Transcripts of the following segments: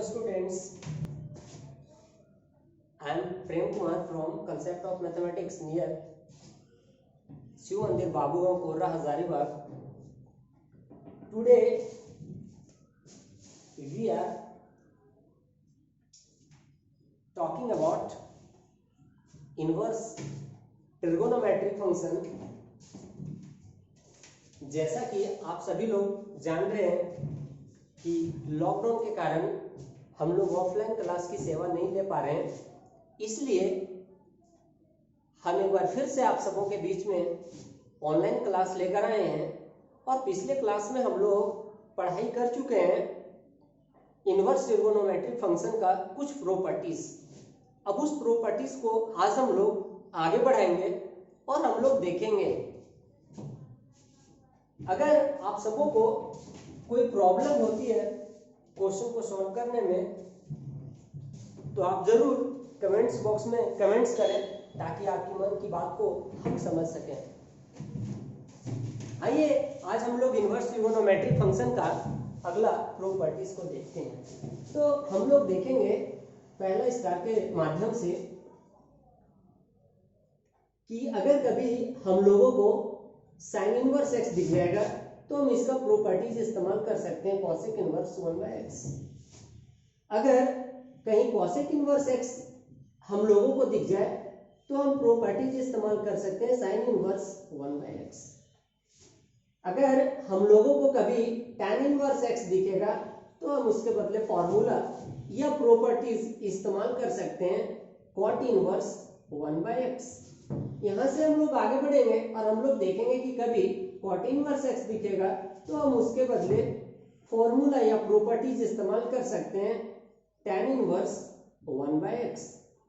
Hello students, I am Prem Kumar from Concept of Mathematics near Shiv Mandir Babugaon Korra Hazaribagh. Today we are talking about inverse trigonometric function. जैसा कि आप सभी लोग जान रहे हैं कि लॉकडाउन के कारण हम लोग ऑफलाइन क्लास की सेवा नहीं ले पा रहे हैं, इसलिए हम एक बार फिर से आप सबों के बीच में ऑनलाइन क्लास लेकर आए हैं। और पिछले क्लास में हम लोग पढ़ाई कर चुके हैं इनवर्स ट्रिगोनोमेट्रिक फंक्शन का कुछ प्रॉपर्टीज। अब उस प्रॉपर्टीज को आज हम लोग आगे बढ़ाएंगे और हम लोग देखेंगे अगर आप सबों को कोई प्रॉब्लम होती है क्वेश्चन को सॉल्व करने में, तो आप जरूर कमेंट्स बॉक्स में कमेंट्स करें ताकि आपकी मन की बात को हम समझ सकें। आइए आज हम लोग इनवर्स ट्रिगोनोमेट्रिक फंक्शन का अगला प्रॉपर्टीज को देखते हैं। तो हम लोग देखेंगे पहला स्टार के माध्यम से कि अगर कभी हम लोगों को साइन इनवर्स एक्स दिख जाएगा तो हम इसका प्रॉपर्टीज इस्तेमाल कर सकते हैं कॉसेक इनवर्स 1/x। अगर कहीं कॉसेक इनवर्स एक्स हम लोगों को दिख जाए तो हम प्रॉपर्टीज इस्तेमाल कर सकते हैं साइन इनवर्स 1/x। अगर हम लोगों को कभी tan इनवर्स एक्स दिखेगा तो हम उसके बदले फॉर्मूला या प्रॉपर्टीज इस्तेमाल कर सकते हैं कॉट इनवर्स 1/x। यहां से हम लोग आगे बढ़ेंगे और हम लोग देखेंगे कि कभी कॉट इनवर्स एक्स दिखेगा तो हम उसके बदले फॉर्मूला या प्रॉपर्टीज इस्तेमाल कर सकते हैं tan इनवर्स 1/x।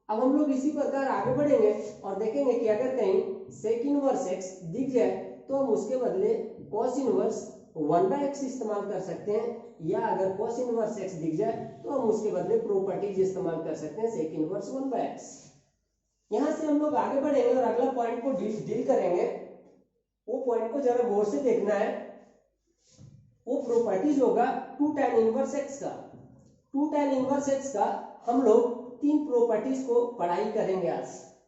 अब हम लोग इसी प्रकार आगे बढ़ेंगे और देखेंगे कि अगर कहीं सेक इनवर्स एक्स दिख जाए तो हम उसके बदले cos इनवर्स 1/x इस्तेमाल कर सकते हैं, या अगर cos इनवर्स x दिख जाए तो हम उसके बदले प्रॉपर्टीज इस्तेमाल कर सकते हैं सेक इनवर्स 1/x। यहां से हम लोग आगे बढ़ेंगे और अगला पॉइंट को डील करेंगे। वो पॉइंट को जरा गौर से देखना है। वो प्रॉपर्टीज होगा 2 tan इनवर्स x का। 2 tan इनवर्स x का हम लोग तीन प्रॉपर्टीज को पढ़ाई करेंगे आज।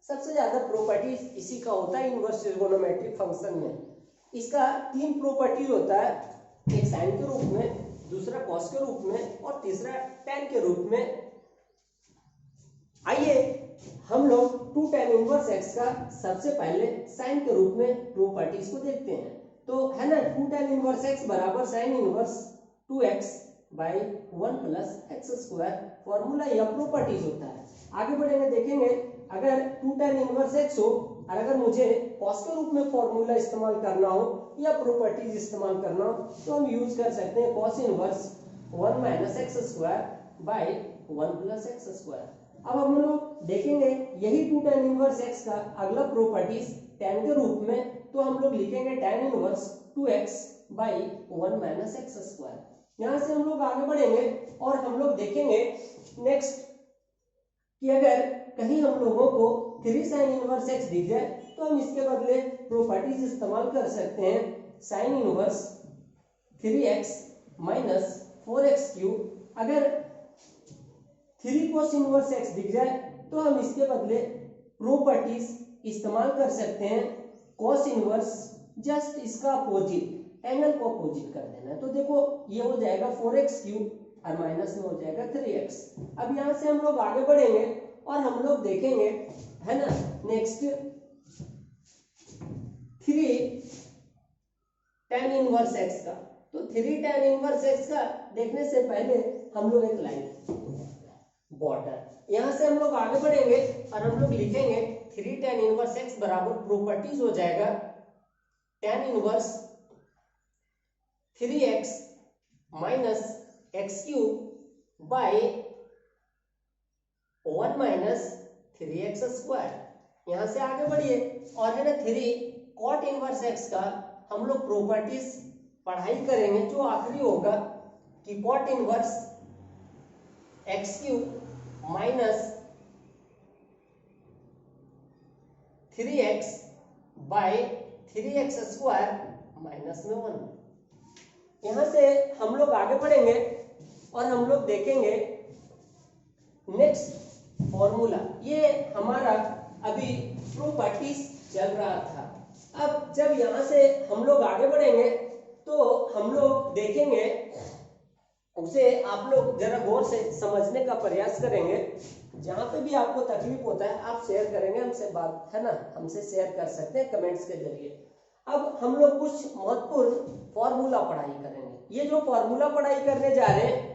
सबसे ज्यादा प्रॉपर्टीज इसी का होता है इनवर्स ट्रिगोनोमेट्रिक फंक्शन में। इसका तीन प्रॉपर्टीज होता है, एक साइन के रूप में, दूसरा कॉस के रूप में और तीसरा tan के रूप में। आइए हम लोग 2 tan इनवर्स x का सबसे पहले साइन के रूप में प्रॉपर्टीज को देखते हैं। तो है ना, 2 tan इनवर्स x बराबर sine inverse 2x by 1 plus x square formula या प्रॉपर्टीज होता है। आगे बढ़ेंगे, देखेंगे अगर 2 tan इनवर्स x हो और अगर मुझे कॉस के रूप में फॉर्मूला इस्तेमाल करना हो या प्रॉपर्टीज इस्तेमाल करना हो तो हम यूज कर सकते हैं cos inverse 1 minus x square by 1 plus x square. अब हम लोग देखेंगे यही 2 tan इनवर्स x का अगला प्रॉपर्टीज tan के रूप में, तो हम लोग लिखेंगे tan inverse 2x by 1 minus x square. यहां से हम लोग आगे बढ़ेंगे और हम लोग देखेंगे नेक्स्ट कि अगर कहीं हम लोगों को 3 sin इनवर्स x दिख जाए तो हम इसके बदले प्रॉपर्टीज इस्तेमाल कर सकते हैं sin inverse 3x minus 4x cube. अगर 3 cos इनवर्स x दिख जाए तो हम इसके बदले प्रॉपर्टीज इस्तेमाल कर सकते हैं cos इनवर्स, जस्ट इसका अपोजिट, एंगल को अपोजिट कर देना है। तो देखो ये हो जाएगा 4x क्यूब और माइनस में हो जाएगा 3x। अब यहां से हम लोग आगे बढ़ेंगे और हम लोग देखेंगे, है ना, नेक्स्ट 3 tan इनवर्स x का। तो 3 tan इनवर्स x का देखने से पहले हम लोग एक लाइन बॉर्डर, यहां से हम लोग आगे बढ़ेंगे और हम लोग लिखेंगे 3 tan इनवर्स x बराबर प्रॉपर्टीज हो जाएगा tan inverse 3x minus x cube by 1 minus 3x square. यहां से आगे बढ़िए और है ना 3 cot इनवर्स x का हम लोग प्रॉपर्टीज पढ़ाई करेंगे, जो आखिरी होगा कि cot inverse x cube minus 3x by 3x square minus में 1। यहां से हम लोग आगे बढ़ेंगे और हम लोग देखेंगे नेक्स्ट फॉर्मूला, ये हमारा अभी प्रॉपर्टीज चल रहा था। अब जब यहाँ से हम लोग आगे बढ़ेंगे तो हम लोग देखेंगे, उसे आप लोग जरा गौर से समझने का प्रयास करेंगे। जहाँ पे भी आपको तकलीफ होता है आप शेयर करेंगे हमसे, बात है ना, हमसे शेयर कर सकते हैं कमेंट्स के जरिए। अब हम लोग कुछ महत्वपूर्ण फॉर्मूला पढ़ाई करेंगे। ये जो फॉर्मूला पढ़ाई करने जा रहे हैं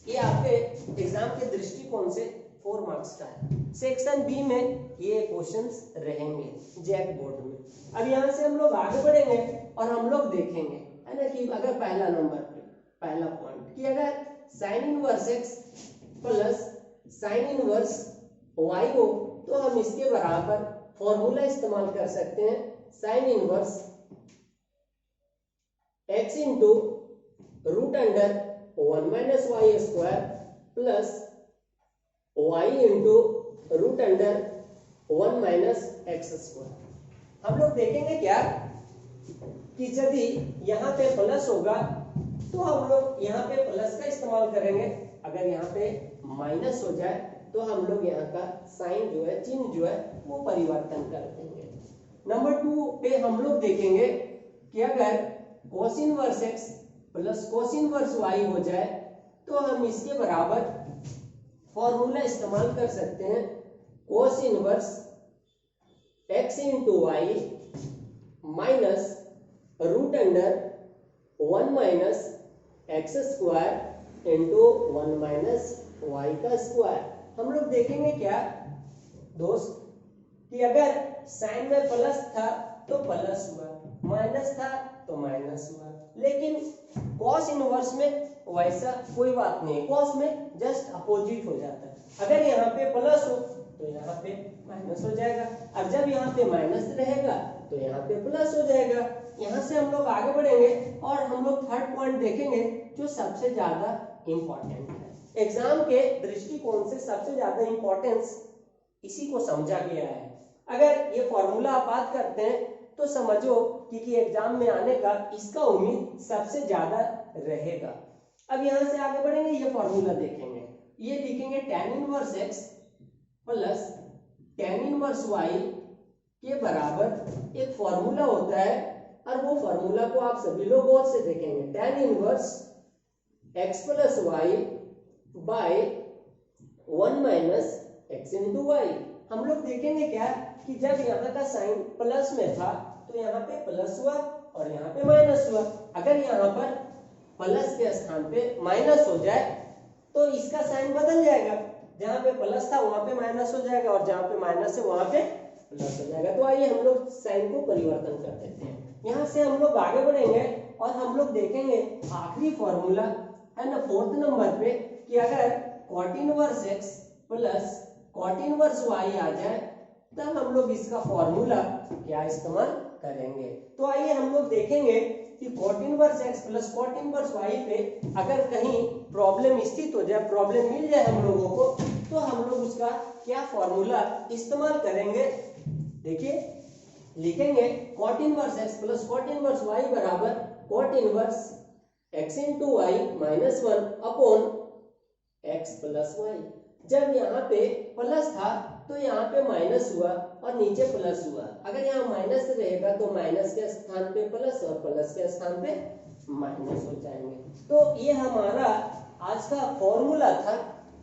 ये आपके एग्जाम के दृष्टिकोण से 4 मार्क्स का है। सेक्शन बी में ये क्वेश्चंस रहेंगे जैक बोर्ड में। अब यहाँ से हम लोग आगे बढ़ेंगे और हम लोग देखेंगे, है ना, कि अगर पहला नंबर पे पहला पॉइंट कि अगर sine inverse x plus sine inverse y हो तो हम इसके बराबर फॉर्मूला इस्तेमाल कर सकते हैं, sine inverse x into root under 1 minus y square plus y into root under 1 minus x square. हम लोग देखेंगे क्या कि यदि यहाँ पे प्लस होगा तो हम लोग यहाँ पे प्लस का इस्तेमाल करेंगे, अगर यहाँ पे माइनस हो जाए तो हम लोग यहाँ का साइन जो है, चिन्ह जो है वो परिवर्तन कर देंगे। नंबर 2 पे हम लोग देखेंगे कि अगर cos inverse x plus cos inverse y हो जाए तो हम इसके बराबर फॉर्मूला इस्तेमाल कर सकते हैं, cos inverse x into y minus root under 1 minus x square into 1 minus y का स्क्वायर। हम लोग देखेंगे क्या दोस्त कि अगर साइन में प्लस था तो प्लस हुआ, माइनस था तो माइनस हुआ, लेकिन कॉस इनवर्स में वैसा कोई बात नहीं, कॉस में जस्ट अपोजिट हो जाता है। अगर यहाँ पे प्लस हो तो यहाँ पे माइनस हो जाएगा, और जब यहाँ पे माइनस रहेगा तो यहाँ पे प्लस हो जाएगा। यहाँ से हम लोग आगे बढ़ेंगे और हम लोग थर्ड पॉइंट देखेंगे जो सबसे ज्यादा इंपॉर्टेंट है। एग्जाम के दृष्टिकोण से सबसे ज्यादा इंपॉर्टेंस इसी को समझा गया है। अगर ये फॉर्मूला आप याद करते हैं तो समझो कि एग्जाम में आने का इसका उम्मीद सबसे ज्यादा रहेगा। अब यहाँ से आगे बढ़ेंगे, ये फॉर्मूला देखेंगे, ये लिखेंगे tan inverse x plus tan inverse y के बराबर एक फॉर्मूला होता है, और वो फॉर्मूला को आप सभी लोग गौर से देखेंगे, tan inverse x plus y by 1 minus x into y. हम लोग देखेंगे क्या कि जब यहाँ का साइन प्लस में था तो यहाँ पे प्लस हुआ और यहाँ पे माइनस हुआ। अगर यहाँ पर प्लस के स्थान पे माइनस हो जाए तो इसका साइन बदल जाएगा, जहाँ पे प्लस था वहां पे माइनस हो जाएगा और जहाँ पे माइनस है वहां पे प्लस हो जाएगा। तो आइए हम लोग साइन को परिवर्तन कर देते हैं। यहाँ से हम लोग आगे बढ़ेंगे और हम लोग देखेंगे आखिरी फॉर्मूला है ना, 4th नंबर पे, कि अगर cot inverse x plus cot inverse y आ जाए तब हम लोग इसका फॉर्मूला क्या इस्तेमाल करेंगे। तो आइए हम लोग देखेंगे कि cot inverse x plus cot inverse y पे अगर कहीं प्रॉब्लम स्थित हो जाए, प्रॉब्लम मिल जाए हम लोगों को, तो हम लोग उसका क्या फॉर्मूला इस्तेमाल करेंगे। देखिए लिखेंगे cot inverse x plus cot inverse y बराबर cot inverse x into y minus 1 upon x plus y. जब यहाँ पे प्लस था तो यहाँ पे माइनस हुआ और नीचे प्लस हुआ, अगर यहाँ माइनस रहेगा तो माइनस के स्थान पे प्लस और प्लस के स्थान पे माइनस हो जाएंगे। तो ये हमारा आज का फॉर्मूला था।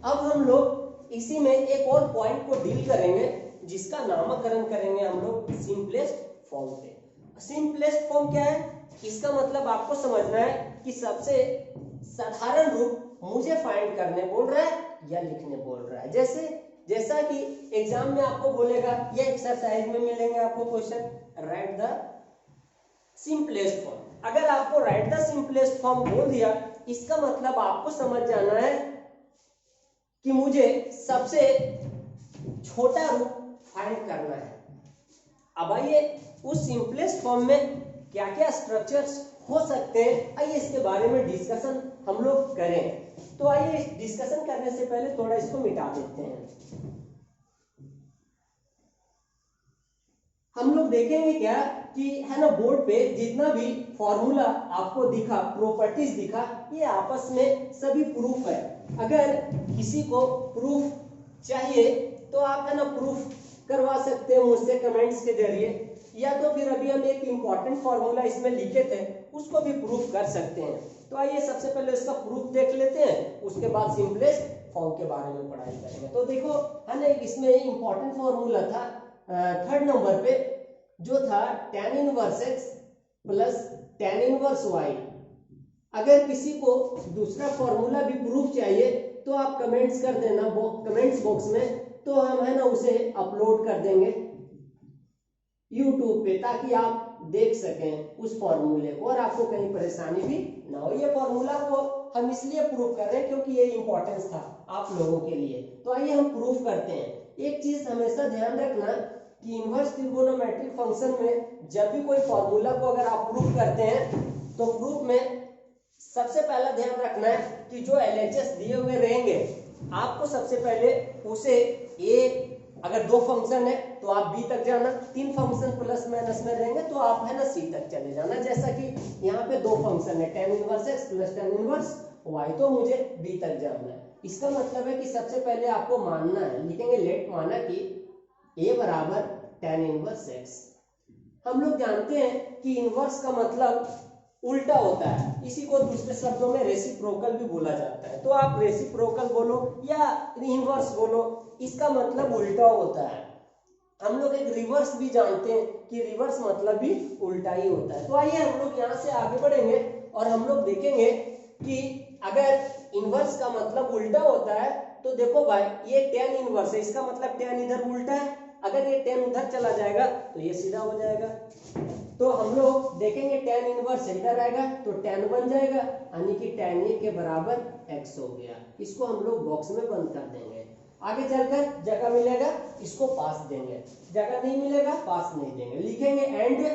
अब हम लोग इसी में एक और पॉइंट को डील करेंगे जिसका नामकरण करेंगे हम लोग सिंपलेस्ट फॉर्म पे। सिंपलेस्ट फॉर्म क्या है, इसका मतलब आपको समझना है कि सबसे साधारण रूप मुझे फाइंड करने बोल रहा है या लिखने बोल रहा है। जैसा कि एग्जाम में आपको बोलेगा या एक्सरसाइज में मिलेंगे आपको question, right the simplest form. अगर आपको राइट द सिंपलेस्ट फॉर्म बोल दिया, इसका मतलब आपको समझ जाना है कि मुझे सबसे छोटा रूप फाइंड करना है। अब आइए उस सिंपलेस्ट फॉर्म में क्या क्या स्ट्रक्चर्स हो सकते हैं, आइए इसके बारे में डिस्कशन हम लोग करें। तो आइए डिस्कशन करने से पहले थोड़ा इसको मिटा देते हैं। हम लोग देखेंगे क्या कि है ना, बोर्ड पे जितना भी फॉर्मूला आपको दिखा, प्रॉपर्टीज दिखा, ये आपस में सभी प्रूफ है। अगर किसी को प्रूफ चाहिए तो आप है ना प्रूफ करवा सकते हैं मुझसे कमेंट्स के जरिए, या तो फिर अभी हम एक इम्पॉर्टेंट फॉर्मूला इसमें लिखे थे उसको भी प्रूफ कर सकते हैं। तो आइए सबसे पहले इसका प्रूफ देख लेते हैं, उसके बाद सिंपलेस्ट फॉर्म के बारे में पढ़ाई करेंगे। तो देखो है ना, इसमें इम्पॉर्टेंट फॉर्मूला था थर्ड नंबर पे, जो था tan inverse x plus tan inverse y। अगर किसी को दूसरा फॉर्मूला भी प्रूफ चाहिए तो आप कमेंट्स कर देना कमेंट्स बॉक्स में, तो हम है ना उसे अपलोड कर देंगे YouTube पे, ताकि आप देख सकें उस फॉर्मूले को और आपको कहीं परेशानी भी ना हो। ये फॉर्मूला को हम इसलिए प्रूफ कर रहे हैं क्योंकि ये इंपॉर्टेंस था आप लोगों के लिए। तो आइए हम प्रूफ करते हैं। एक चीज हमेशा ध्यान रखना कि इनवर्स ट्रिगोनोमेट्रिक फंक्शन में जब भी कोई फॉर्मूला को अगर आप प्रूफ करते हैं तो प्रूफ में सबसे पहला ध्यान रखना है कि जो LHS दिए हुए रहेंगे आपको सबसे पहले उसे अगर 2 फंक्शन है तो आप b तक जाना, 3 फंक्शन प्लस माइनस में रहेंगे तो आप है ना c तक चले जाना। जैसा कि यहाँ पे 2 फंक्शन है tan inverse x plus tan inverse y, तो मुझे b तक जाना है। इसका मतलब है कि सबसे पहले आपको मानना है, लिखेंगे लेट माना कि a बराबर tan इनवर्स x। हम लोग जानते हैं कि इनवर्स का मतलब उल्टा होता है, इसी को दूसरे शब्दों में रेसिप्रोकल भी बोला जाता है। तो आप रेसिप्रोकल बोलो या इनवर्स बोलो, इसका मतलब उल्टा होता है। हम लोग एक रिवर्स भी जानते हैं कि रिवर्स मतलब भी उल्टा ही होता है। तो आइए हम लोग यहाँ से आगे बढ़ेंगे और हम लोग देखेंगे कि अगर इनवर्स का मतलब उल्टा होता है तो देखो भाई ये tan इनवर्स है, इसका मतलब tan इधर उल्टा है, अगर ये tan उधर चला जाएगा तो ये सीधा हो जाएगा। तो हम लोग देखेंगे tan इनवर्स इधर आएगा तो tan बन जाएगा, यानी कि tan a के बराबर x हो गया। इसको हम लोग बॉक्स में बंद कर देंगे। आगे चलकर जगह मिलेगा इसको पास देंगे, जगह नहीं मिलेगा पास नहीं देंगे। लिखेंगे एंड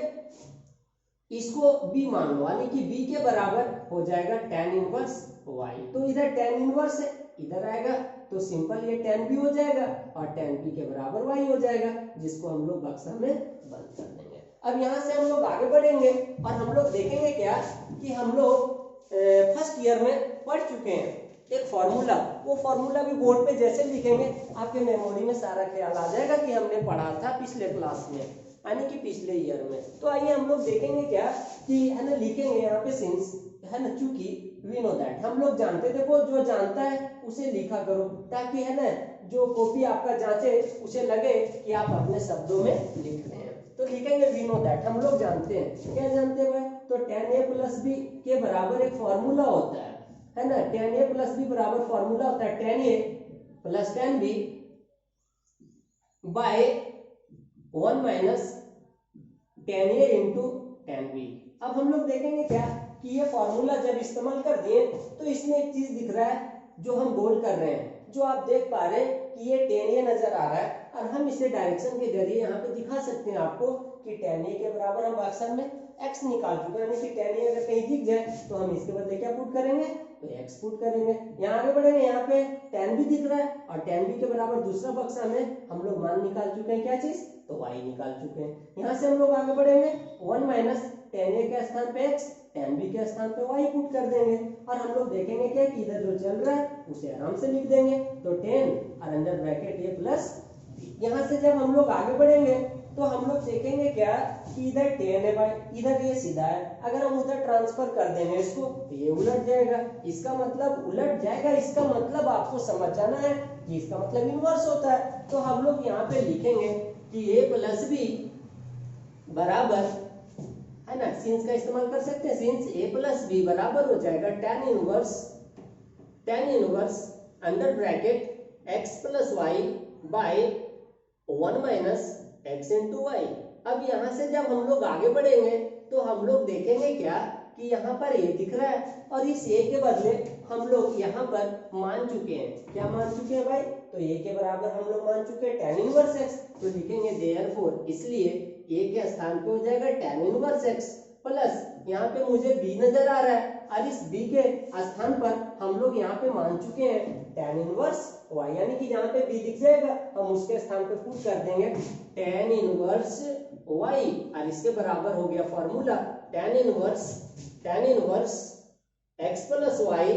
इसको b मान लो, यानी कि b के बराबर हो जाएगा tan इनवर्स y। तो इधर tan इनवर्स है, इधर आएगा तो सिंपल ये tan b हो जाएगा और tan b के बराबर y हो जाएगा, जिसको हम लोग बक्सा में बंद कर देंगे। अब यहाँ से हम लोग आगे बढ़ेंगे और हम लोग देखेंगे क्या कि हम लोग फर्स्ट ईयर में पढ़ चुके हैं एक फॉर्मूला, वो फॉर्मूला भी बोर्ड पे जैसे लिखेंगे आपके मेमोरी में सारा ख्याल आ जाएगा कि हमने पढ़ा था पिछले क्लास में, यानी कि पिछले ईयर में। तो आइए हम लोग देखेंगे क्या कि है ना, लिखेंगे यहाँ पे सिंस है ना, चूंकि वी नो दैट, हम लोग जानते थे, वो जो जानता है उसे लिखा करो, ताकि है ना जो कॉपी आपका जांचे उसे लगे कि आप अपने शब्दों में लिख रहे हैं। तो लिखेंगे वी नो दैट, हम लोग जानते हैं। क्या जानते हैं भाई? तो tan a प्लस b के बराबर एक फॉर्मूला होता है ना, tan a प्लस b बराबर फॉर्मूला होता है tan a plus tan b by 1 minus tan a into tan b। अब हम लोग देखेंगे क्या कि ये फॉर्मूला जब इस्तेमाल कर दिए तो इसमें एक चीज दिख रहा है जो हम बोल्ड कर रहे हैं, जो आप देख पा रहे हैं कि ये tan a नजर आ रहा है, और हम इसे डायरेक्शन के जरिए यहाँ पे दिखा सकते हैं आपको कि tan a के बराबर हम अक्सर में x निकाल चुके हैं, यानी कि tan a अगर कहीं दिख जाए तो हम इसके बदले क्या पुट करेंगे, तो x पुट करेंगे। यहाँ आगे बढ़ेंगे, यहाँ पे tan b दिख रहा है और tan b के बराबर दूसरा बक्सा में हम लोग मान निकाल चुके हैं, क्या चीज, तो y निकाल चुके हैं। यहाँ से हम लोग आगे बढ़ेंगे 1 माइनस tan a के स्थान पे x, tan b के स्थान पे y पुट कर देंगे, और हम लोग देखेंगे क्या कि इधर जो चल रहा है उसे आराम से लिख देंगे, तो 10 और under bracket a plus b। यहाँ से जब हम लोग आगे बढ़ेंगे तो हम लोग देखेंगे क्या कि इधर 10 है भाई, इधर ये सीधा है, अगर हम उधर ट्रांसफर कर देंगे इसको तो ये उलट जाएगा। इसका मतलब उलट जाएगा, इसका मतलब आपको समझ जाना है कि इसका मतलब इनवर्स होता है। तो हम लोग यहाँ पे लिखेंगे कि a प्लस b बराबर है ना, सिंस का इस्तेमाल कर सकते हैं, सिंस a प्लस b बराबर हो जाएगा tan inverse under bracket x plus y by 1 minus x into y. अब यहाँ से जब हम लोग आगे बढ़ेंगे तो हम लोग देखेंगे क्या कि यहाँ पर a दिख रहा है और इस a के बदले हम लोग यहाँ पर मान चुके हैं, क्या मान चुके हैं भाई, तो a के बराबर हम लोग मान चुके हैं tan इनवर्स x। तो लिखेंगे देयरफॉर, इसलिए a के स्थान पे हो जाएगा tan इनवर्स x प्लस यहाँ पे मुझे b नजर आ रहा है और इस b के स्थान पर हम लोग यहाँ पे मान चुके हैं tan इनवर्स y, यानी कि यहाँ पे b दिख जाएगा, हम उसके स्थान पे पुट कर देंगे tan इनवर्स y, और इसके बराबर हो गया formula tan inverse x plus y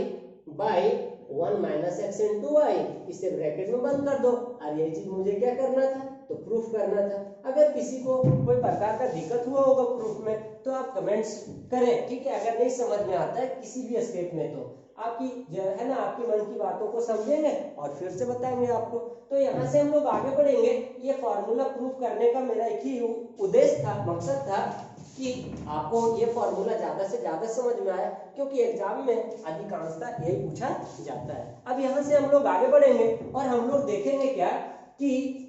by 1 minus x into y, इसे ब्रैकेट में बंद कर दो। और ये चीज मुझे क्या करना था, तो प्रूफ करना था। अगर किसी को कोई प्रकार का दिक्कत हुआ होगा प्रूफ में तो आप कमेंट्स करें, ठीक है। अगर नहीं समझ में आता है किसी भी स्टेप में तो आपकी जो है ना, आपकी मन की बातों को समझेंगे और फिर से बताएंगे आपको। तो यहाँ से हम लोग आगे बढ़ेंगे। ये फॉर्मूला प्रूफ करने का मेरा एक ही उद्देश्य था, मकसद था कि आपको ये फॉर्मूला ज्यादा से ज्यादा समझ में आए, क्योंकि एग्जाम में अधिकांशतः यही पूछा जाता है। अब यहाँ से हम लोग आगे बढ़ेंगे और हम लोग देखेंगे क्या कि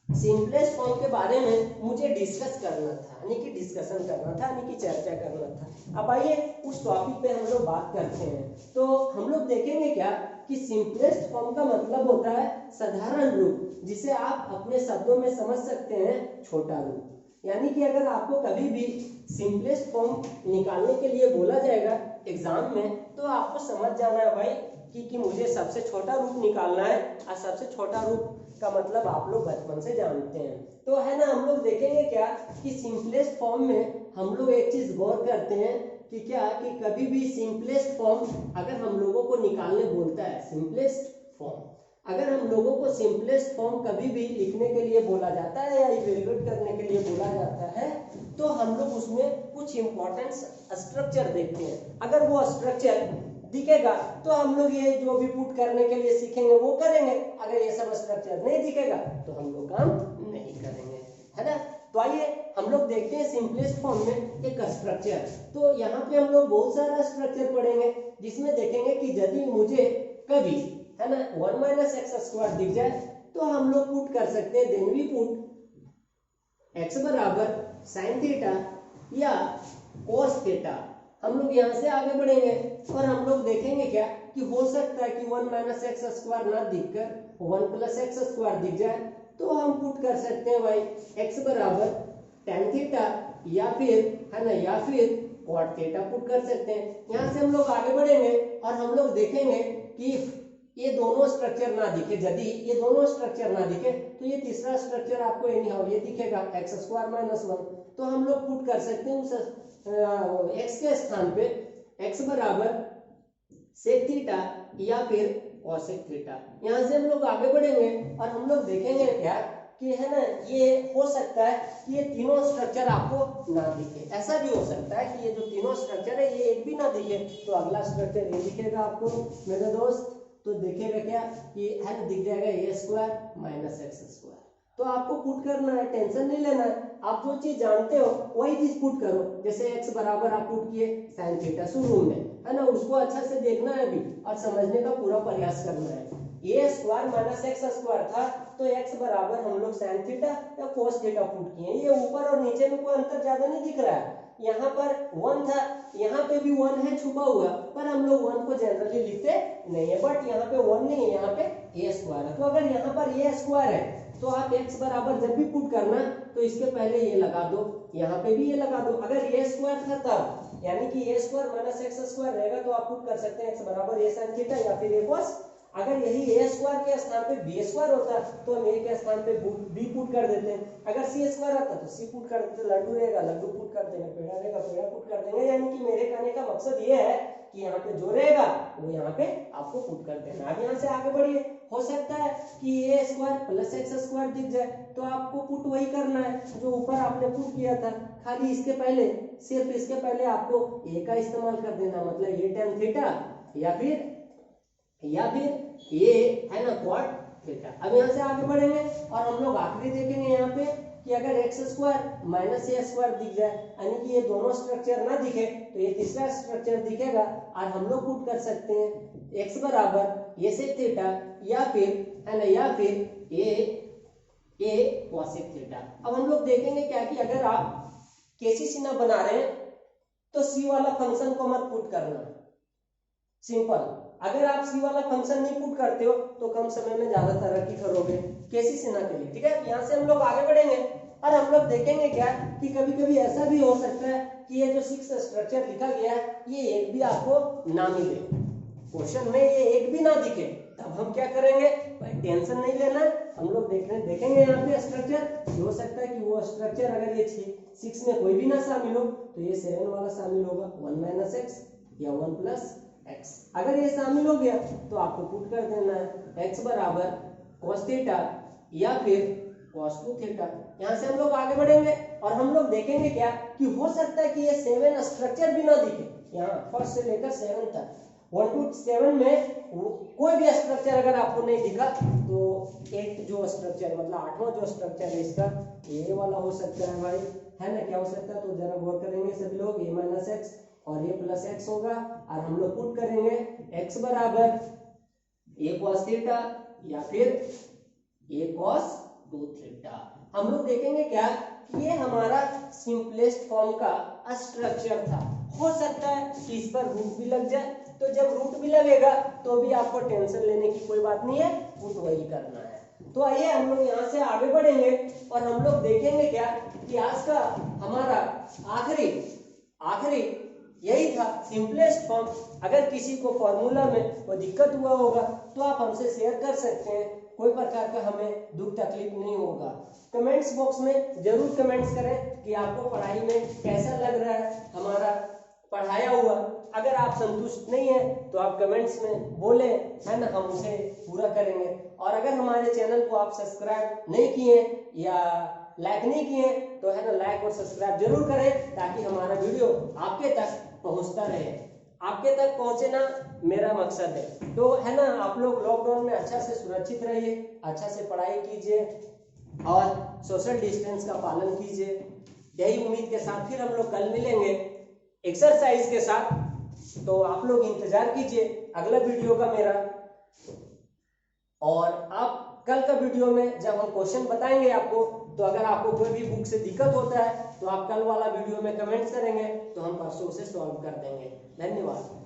सिंपलेस्ट फॉर्म के बारे में मुझे डिस्कस करना था, यानी कि डिस्कशन करना था, यानी कि चर्चा करना था। अब आइए उस टॉपिक पे हम लोग बात करते हैं। तो हम लोग देखेंगे क्या कि सिंपलेस्ट फॉर्म का मतलब होता है साधारण रूप, जिसे आप अपने शब्दों में समझ सकते हैं छोटा रूप। यानी कि अगर आपको कभी भी सिंपलेस्ट फॉर्म निकालने के लिए बोला जाएगा एग्जाम में, तो आपको समझ जाना है भाई कि मुझे सबसे छोटा रूप निकालना है। और सबसे छोटा रूप का मतलब आप लोग बचपन से जानते हैं, तो है ना। हम लोग देखेंगे क्या कि सिंपलेस्ट फॉर्म में हम लोग एक चीज गौर करते हैं कि क्या कि कभी भी सिंपलेस्ट फॉर्म अगर हम लोगों को निकालने बोलता है, सिंपलेस्ट फॉर्म अगर हम लोगों को सिंपलेस्ट फॉर्म कभी भी लिखने के लिए बोला जाता है या इवेल्युएट करने के लिए बोला जाता है, तो हम लोग उसमें कुछ इंपॉर्टेंट स्ट्रक्चर देखते हैं। अगर वो स्ट्रक्चर दिखेगा तो हम लोग ये जो भी पुट करने के लिए सीखेंगे वो करेंगे। अगर ये सब स्ट्रक्चर नहीं दिखेगा तो हम लोग काम नहीं करेंगे, है ना। तो आइए हम लोग देखते हैं सिंपलेस्ट फॉर्म में एक स्ट्रक्चर। तो यहाँ पे हम लोग बहुत सारा स्ट्रक्चर पढ़ेंगे, जिसमें देखेंगे कि यदि मुझे कभी, है ना, 1 माइनस एक्स स्क्वायर दिख जाए तो हम लोग पुट कर सकते हैं, देन वी पुट एक्स बराबर साइन थीटा या कोस थीटा। हम लोग यहाँ से आगे बढ़ेंगे और हम लोग देखेंगे क्या कि हो सकता है कि 1 माइनस एक्स स्क्वायर ना दिखकर 1 प्लस एक्स स्क्वायर दिख जाए, तो हम पुट कर सकते हैं भाई एक्स बराबर tan थीटा या फिर, है ना, या फिर cot थीटा पुट कर सकते हैं। यहाँ से हम लोग आगे बढ़ेंगे और हम लोग देखेंगे कि ये दोनों स्ट्रक्चर ना दिखे, यदि ये दोनों स्ट्रक्चर ना दिखे तो ये तीसरा स्ट्रक्चर आपको एनी हाउ ये दिखेगा एक्स स्क्वायर माइनस 1। तो हम लोग पुट कर सकते हैं उस एक्स के स्थान पे एक्स बराबर सेक थीटा या फिर कोसेक थीटा। यहाँ से हम लोग आगे बढ़ेंगे और हम लोग देखेंगे क्या कि, है ना, ये हो सकता है कि ये तीनों स्ट्रक्चर आपको ना दिखे। ऐसा भी हो सकता है कि ये जो तीनों स्ट्रक्चर है ये एक भी ना दिखे, तो अगला स्ट्रक्चर ये दिखेगा आपको मेरे दोस्त। तो दिखेगा क्या कि, है ना, दिख जाएगा ए स्क्वायर माइनस एक्स स्क्वायर। तो आपको पुट करना है, टेंशन नहीं लेना है। आप जो चीज जानते हो वही चीज पुट करो। जैसे x बराबर आप पुट किए साइन थीटा शुरू में, है ना, उसको अच्छा से देखना है अभी और समझने का पूरा प्रयास करना है। ए स्क्वायर माइनस एक्स स्क्वायर था तो x बराबर हम लोग साइन थीटा या कोस थीटा पुट किए। ये ऊपर और नीचे में कोई अंतर ज्यादा नहीं दिख रहा है। यहाँ पर 1 था, यहाँ पे भी 1 है छुपा हुआ, पर हम लोग 1 को जनरली लिखते नहीं है। बट यहाँ पे 1 नहीं है, यहाँ पे ए स्क्वायर है। तो अगर यहाँ पर ए स्क्वायर है तो आप x बराबर जब भी पुट करना तो इसके पहले ये लगा दो, यहाँ पे भी ये लगा दो। अगर ए स्क्वायर था तब, यानी कि ए स्क्वायर माइनस एक्स स्क्वायर रहेगा तो आप पुट कर सकते हैं x बराबर ए साइन थीटा या फिर ए कोस। अगर यही ए स्क्वायर के स्थान पे बी स्क्वायर होता तो हम ए के स्थान पे बी पुट कर देते हैं। अगर सी स्क्वायर आता तो सी पुट कर देते, लड्डू रहेगा लड्डू पुट कर देंगे, पेड़ा रहेगा पेड़ा पुट कर देंगे। यानी कि मेरे कहने का मकसद ये है कि यहाँ पे जो रहेगा वो यहाँ पे आपको पुट कर देना। अब यहाँ से आगे बढ़िए, हो सकता है कि ए स्क्वायर प्लस एक्स स्क्वायर दिख जाए तो आपको पुट वही करना है जो ऊपर आपने पुट किया था, खाली इसके पहले, सिर्फ इसके पहले आपको ए का इस्तेमाल कर देना, मतलब ये tan थीटा या फिर ये, है ना, cot थीटा। अब यहाँ से आगे बढ़ेंगे और हम लोग आखिरी देखेंगे यहाँ पे कि अगर एक्स स्क्वायर माइनस ए स्क्वायर दिख जाए, यानी कि ये दोनों स्ट्रक्चर ना दिखे तो ये तीसरा स्ट्रक्चर दिखेगा और हम लोग पुट कर सकते हैं एक्स बराबर ए सेक थीटा या फिर, है ना, या फिर ए कोसेक थीटा। अब हम लोग देखेंगे क्या कि अगर आप केसीसी ना बना रहे हैं तो सी वाला फंक्शन को मत पुट करना, सिंपल। अगर आप सी वाला फंक्शन नहीं पुट करते हो तो कम समय में ज्यादा तरक्की करोगे केसीसी ना के लिए, ठीक है। यहाँ से हम लोग आगे बढ़ेंगे और हम लोग देखेंगे क्या कि कभी कभी ऐसा भी हो सकता है कि ये जो 6 स्ट्रक्चर लिखा गया है ये एक भी आपको ना मिले, क्वेश्चन में ये एक भी ना दिखे, तब हम क्या करेंगे भाई, टेंशन नहीं लेना। हम लोग देखेंगे यहाँ पे स्ट्रक्चर, हो सकता है कि वो स्ट्रक्चर अगर ये 6 में कोई भी ना शामिल हो तो ये 7 वाला शामिल होगा, 1 माइनस एक्स या 1 प्लस x। अगर ये शामिल हो गया तो आपको पुट कर देना है x बराबर cos थीटा या फिर cos 2 थीटा। यहाँ से हम लोग आगे बढ़ेंगे और हम लोग देखेंगे क्या कि हो सकता है कि ये 7 स्ट्रक्चर भी ना दिखे। यहाँ फर्स्ट से लेकर 7 तक 1 to 7 में कोई भी स्ट्रक्चर अगर आपको नहीं दिखा तो एक जो स्ट्रक्चर मतलब 8वां जो स्ट्रक्चर है इसका ये वाला हो सकता है भाई, है ना। क्या हो सकता है तो जरा गौर करेंगे सभी लोग, a माइनस एक्स और ये प्लस एक्स होगा और हम लोग पुट करेंगे x बराबर a cos थीटा या फिर a cos 2 थीटा। हम लोग देखेंगे क्या ये हमारा सिंपलेस्ट फॉर्म का स्ट्रक्चर था। हो सकता है कि इस पर रूट भी लग जाए, तो जब रूट भी लगेगा तो भी आपको टेंशन लेने की कोई बात नहीं है, पुट वही करना है। तो आइए हम लोग यहाँ से आगे बढ़ेंगे और हम लोग देखेंगे क्या कि आज का हमारा आखिरी यही था सिंपलेस्ट फॉर्म। अगर किसी को फॉर्मूला में कोई दिक्कत हुआ होगा तो आप हमसे शेयर कर सकते हैं, कोई प्रकार का हमें दुख तकलीफ नहीं होगा। कमेंट्स बॉक्स में जरूर कमेंट्स करें कि आपको पढ़ाई में कैसा लग रहा है हमारा पढ़ाया हुआ। अगर आप संतुष्ट नहीं है तो आप कमेंट्स में बोले, है ना, हम उसे पूरा करेंगे। और अगर हमारे चैनल को आप सब्सक्राइब नहीं किए या लाइक नहीं किए तो है ना लाइक और सब्सक्राइब जरूर करें ताकि हमारा वीडियो आपके तक पहुंचता रहे। आपके तक पहुंचे ना मेरा मकसद है। तो है ना आप लोग लॉकडाउन में अच्छा से सुरक्षित रहिए, अच्छा से पढ़ाई कीजिए और सोशल डिस्टेंस का पालन कीजिए। यही उम्मीद के साथ फिर हम लोग कल मिलेंगे एक्सरसाइज के साथ। तो आप लोग इंतजार कीजिए अगला वीडियो का मेरा। और आप कल का वीडियो में जब हम क्वेश्चन बताएंगे आपको, तो अगर आपको कोई भी बुक से दिक्कत होता है तो आप कल वाला वीडियो में कमेंट्स करेंगे तो हम परसों से सॉल्व कर देंगे। धन्यवाद।